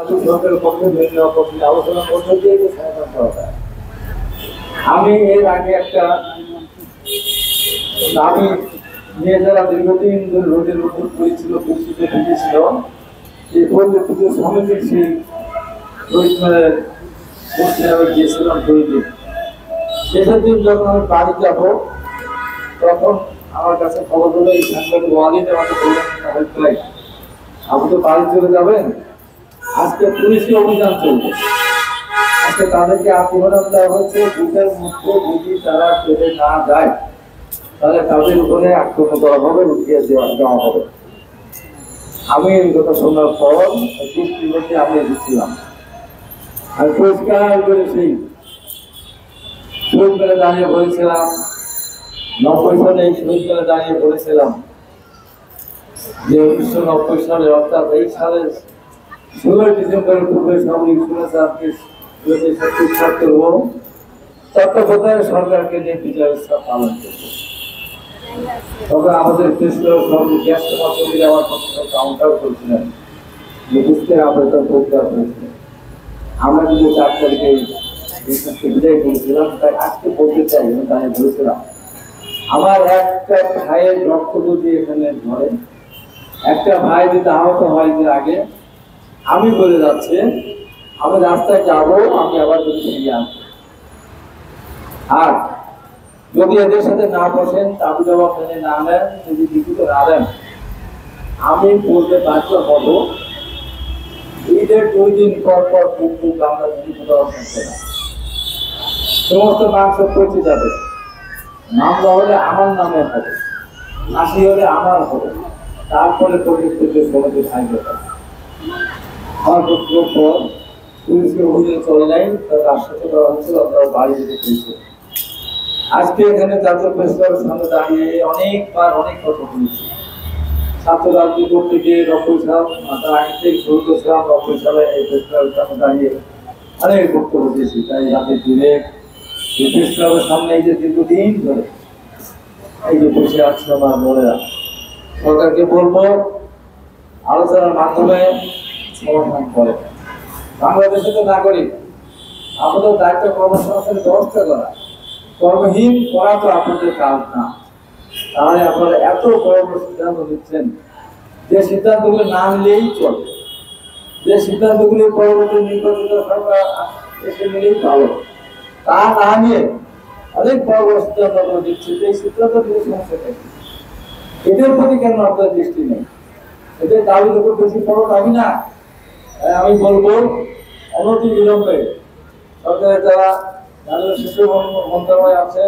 সরকারের পক্ষে বিভিন্ন পক্ষে আলোচনা করতে গিয়ে আমি এর আগে একটা দাবি নিয়ে যারা দীর্ঘদিন ধরে রোডের উপর করেছিল বৃষ্টিতে ভিজেছিল এই পল্লী পুজো সমিতির সেই শহীদ গিয়েছিলাম 2 দিন। শেষের দিন যখন আমি বাড়ি যাব তখন আমার কাছে খবর হলো এই সাংবাদিক ওয়ালিদ আমাকে বললেন আপনি তো বাড়ি চলে যাবেন, আজকে পুলিশি অভিযান চলবে, আজকে তাদেরকে আত্মহত্যা দেওয়া হয়েছে, বুথের মধ্যে যদি তারা চলে না যায় তাহলে তাদের উপরে আক্রমণ করা হবে, উঠিয়ে দেওয়া হবে। আমি এই কথা শোনার পর 30 মিনিটে আমি এসেছিলাম। আমি পরিষ্কার করে সেই শহীদ মেলে দাঁড়িয়ে বলেছিলাম, 90 সালে এই শহীদ মেলে দাঁড়িয়ে বলেছিলাম যে 1990 সালে অর্থাৎ এই সালের 16 ডিসেম্বরের পূর্বে তত্ত্বাবধায়ক সরকারকে নিয়ে বিচার পালন করবে। তবে আমাদের আমার কাউন্টার করছিলেন যে বুঝতে আবেদন পরিষ্কার হয়েছিলেন। আমরা কিন্তু 4 তারিখে বিদায় করেছিলাম, তাই আজকে বলতে চাই তাই বলেছিলাম আমার একটা ভাইয়ের রক্ত যদি এখানে ধরে, একটা ভাই যদি আহত হয় এর আগে, আমি বলে যাচ্ছে আমি রাস্তায় যাবো, আমি আবার যদি ফিরিয়ে আসবো। আর যদি এদের সাথে না বসেন, দাবি দাবা মেনে না নেন, যদি লিখিত না দেন, আমি বলতে বাধ্য হব ঈদের 2 দিন পর পর আমরা জীবিত দেওয়া থাকছে না, সমস্ত মাংস পচে যাবে, মামলা হলে আমার নামে হবে, ফাঁসি হলে আমার হবে, তারপরে পরিস্থিতি সমাজে থাকবে। আমার বক্তব্য পর পুলিশকে অভিযান চলে নাই, তার আশ্বাস দেওয়া হচ্ছিল আপনারা বাড়ি যেতে পেরেছে। আজকে এখানে জাতীয় প্রেস ক্লাবের সামনে দাঁড়িয়ে অনেকবার অনেক কথা বলেছি। ছাত্র রাজনীতি করতে গিয়ে রক্ষী সাহেব তার আগে থেকে শুরু করেছিলাম, রক্ষী সাহেব এই প্রেস ক্লাবের সামনে দাঁড়িয়ে অনেক বক্তব্য দিয়েছি। তাই রাতে দিনে এই প্রেস ক্লাবের সামনে এই যে দীর্ঘদিন ধরে এই যে বসে আছে আমার মনেরা, সরকারকে বলবো আলোচনার মাধ্যমে সমাধান করে। বাংলাদেশে তো নাগরিক, আমাদের দায়িত্ব কর্মসংস্থানের ব্যবস্থা করা, কর্মহীন করা তো আপনাদের কাজ না। তাহলে আপনারা এত বড় বড় সিদ্ধান্ত নিচ্ছেন, যে সিদ্ধান্তগুলো না নিলেই চলে, যে সিদ্ধান্তগুলি পরবর্তী নির্বাচিত সরকার এসে নিলেই ভালো, তা না নিয়ে অনেক বড় বড় সিদ্ধান্ত দিচ্ছে। এই সিদ্ধান্ত নিয়ে সমস্যা থাকে, এদের প্রতি কেন আপনার দৃষ্টি নেই? এদের দাবির উপর বেশি বড় দাবি না। আমি বলবো অনতি বিলম্বে সরকারের যারা শিশু মন্ত্রণালয় আছে,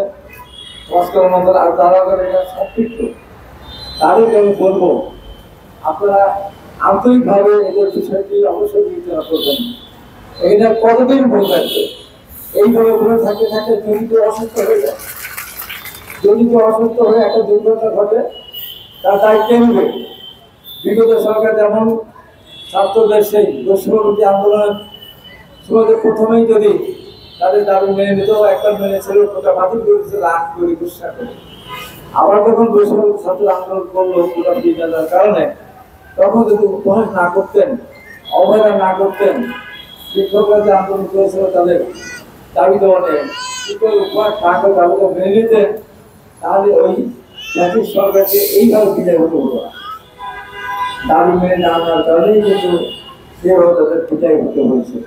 সংস্কার মন্ত্রণালয় আর যারা সম্পৃক্ত, তাদেরকে আমি বলবো আপনারা আন্তরিকভাবে এদের বিষয়টি অবশ্যই বিবেচনা করবেন। এখানে কতদিন ভুল থাকবে? এইভাবে ভুলে থাকতে থাকতে জড়িত অসুস্থ হয়ে যায়, জড়িত অসুস্থ হয়ে একটা দুর্ঘটনা ঘটে, তার দায়িত্ব নেবে বিগত সরকার। যেমন ছাত্রদের সেই বৈষম্যবিরোধী আন্দোলনের সমাজের প্রথমেই যদি তাদের দাবি মেনে নিত, একটা মেনে ছিল, ওটা বাতিল করেছে রাগ করে, গুসা করে। আবার যখন বৈষম্য ছাত্র আন্দোলন করলো ওটা বিজ্ঞানের কারণে, তখন যদি উপহাস না করতেন, অবহেলা না করতেন, শিক্ষকরা যে আন্দোলন করেছিল তাদের দাবি দেওয়া নেই, শিক্ষক উপহাস না করে দাবিটা মেনে নিতেন, তাহলে ওই জাতির সরকারকে এইভাবে বিদায় হতে হতো না। দাবি মেনে না আনার কারণেই কিন্তু সেভাবে তাদের বিদায় হতে হয়েছে।